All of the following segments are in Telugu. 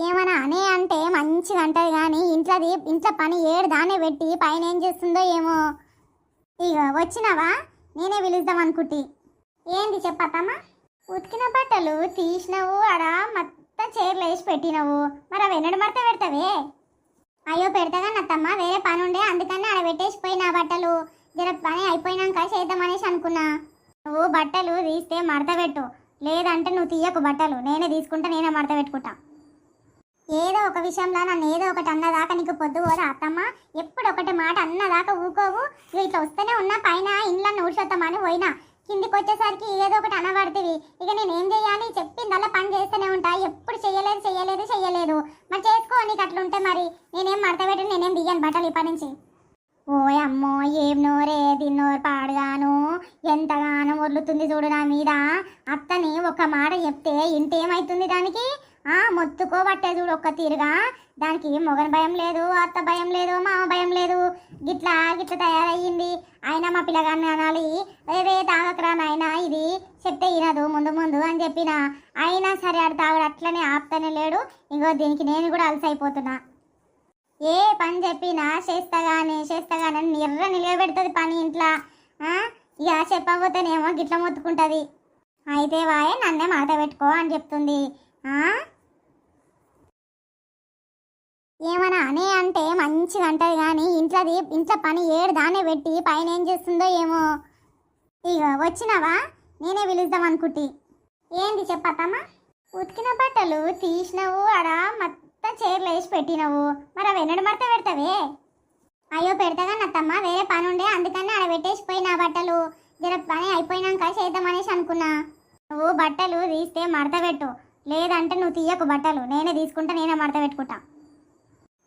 ఏమన్నా అనే అంటే మంచిగా అంటది కానీ ఇంట్లో పని ఏడు దాన్నే పెట్టి పైన ఏం చేస్తుందో ఏమో. ఇక వచ్చినావా? నేనే పిలుద్దాం అనుకుంటి. ఏంది చెప్పత్తమ్మా? ఉతికిన బట్టలు తీసినావు ఆడ మొత్తం చీరలు వేసి పెట్టినావు, మరి అవి ఎన్నడు మడత పెడతావే? అయ్యో పెడతాగా నత్తమ్మ, వేరే పని ఉండే అందుకని ఆడ పెట్టేసిపోయినా బట్టలు. జర పని అయిపోయినాక చేద్దామనేసి అనుకున్నా. నువ్వు బట్టలు తీస్తే మడత పెట్టు, లేదంటే నువ్వు తీయకు బట్టలు, నేనే తీసుకుంటా, నేనే మడత పెట్టుకుంటా. ఏదో ఒక విషయంలో నన్ను ఏదో ఒకటి అన్నదాకా నీకు పొద్దు పోదా అత్తమ్మ? ఎప్పుడు ఒకటి మాట అన్నదాకా ఊకోవు. ఇట్లా వస్తూనే ఉన్నా, పైన ఇంట్లో ఊడ్చొద్దామని పోయినా, కిందికి వచ్చేసరికి ఏదో ఒకటి అనబడుతుంది. ఇక నేనేం చేయాలి? చెప్పిందల్లా పని చేస్తూనే ఉంటా, ఎప్పుడు చెయ్యలేదు చెయ్యలేదు చెయ్యలేదు. మరి చేసుకో, నీకు అట్లుంటే మరి నేనేం మడత పెట్టి నేనేం బియ్యాను బట్టలు ఇప్పటి నుంచి. ఓయ్ అమ్మో, ఏం నోరే తిన్నోరు పాడుగాను, ఎంతగానో వదులుతుంది చూడు నా మీద. అత్తని ఒక మాట చెప్తే ఇంటేమైతుంది దానికి? మొత్తుకోబట్టే చూడు ఒక్క తీరుగా. దానికి మొగన్ భయం లేదు, అత్త భయం లేదు, మామ భయం లేదు. గిట్లా గిట్లా తయారయ్యింది. అయినా మా పిల్లగాన్ని అనాలి, రే తాగకరా నాయనా, ఇది చెప్తే వినదు ముందు ముందు అని చెప్పిన. అయినా సరే ఆడు తాగుడు అట్లనే ఆపుతానే లేడు. ఇంకో దీనికి నేను కూడా అలసైపోతున్నా. ఏ పని చెప్పినా చేస్తాగానే నిర్ర నిలబెడుతుంది పని ఇంట్లో. ఇక చెప్పబోతేనేమో గిట్ల మొత్తుకుంటుంది. అయితే వాయే నన్నే మాట పెట్టుకో అని చెప్తుంది. ఏమన్నా అనే అంటే మంచిగా అంటది కానీ ఇంట్లో పని ఏడు దాన్నే పెట్టి పైన ఏం చేస్తుందో ఏమో. ఇక వచ్చినావా? నేనే పిలుద్దాం అనుకుంటి. ఏంది చెప్పత్తమ్మా? ఉతికిన బట్టలు తీసినావు ఆడ మొత్తం చీరలు వేసి పెట్టినావు, మరి అవి ఎన్నడు మడత పెడతావే? అయ్యో పెడతాగా నత్తమ్మ, వేరే పని ఉండే అందుకని ఆడ పెట్టేసిపోయినా బట్టలు. జర పని అయిపోయినాక చేద్దామనేసి అనుకున్నా. నువ్వు బట్టలు తీస్తే మడత పెట్టు, లేదంటే నువ్వు తీయకు బట్టలు, నేనే తీసుకుంటా, నేనే మడత పెట్టుకుంటా.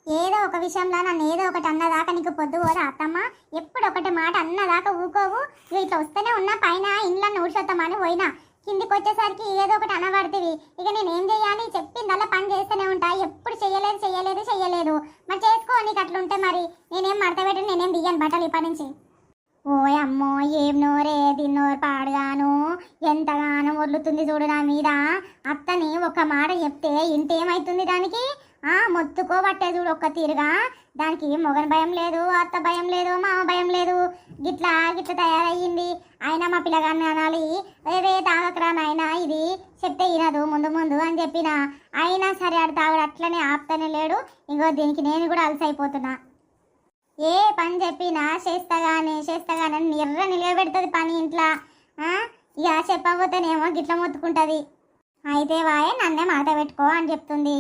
ఏదో ఒక విషయంలో నన్ను ఏదో ఒకటి అన్నదాకా నీకు పొద్దు పోదా అత్తమ్మ? ఎప్పుడు ఒకటి మాట అన్నదాకా ఊకోవు. ఇట్లా వస్తూనే ఉన్నా, పైన ఇంట్లో ఊడ్చొద్దామని పోయినా, కిందికి వచ్చేసరికి ఏదో ఒకటి అనబడుతుంది. ఇక నేనేం చేయాలి? చెప్పిందల్లా పని చేస్తూనే ఉంటా, ఎప్పుడు చెయ్యలేదు చెయ్యలేదు చెయ్యలేదు. మరి చేసుకో, నీకు అట్లుంటే మరి నేనేం మడత పెట్టి నేనేం బియ్యాను బట్టలు ఇప్పటి నుంచి. ఓయ్ అమ్మో, ఏం నోరే తిన్నోరు పాడుగాను, ఎంతగానో వదులుతుంది చూడు నా మీద. అత్తని ఒక మాట చెప్తే ఇంటేమైతుంది దానికి? మొత్తుకోబట్టే చూడు ఒక్క తీరుగా. దానికి మొగన్ భయం లేదు, అత్త భయం లేదు, మామ భయం లేదు. గిట్లా గిట్లా తయారయ్యింది. అయినా మా పిల్లగాన్ని అనాలి, రే తాగకరా నాయనా, ఇది చెప్తే వినదు ముందు ముందు అని చెప్పిన. అయినా సరే ఆడు తాగుడు అట్లనే ఆపుతానే లేడు. ఇంకో దీనికి నేను కూడా అలసైపోతున్నా. ఏ పని చెప్పినా చేస్తాగానే నిర్ర నిలబెడుతుంది పని ఇంట్లో. ఇక చెప్పబోతేనేమో గిట్ల మొత్తుకుంటుంది. అయితే వాయే నన్నే మాట పెట్టుకో అని చెప్తుంది.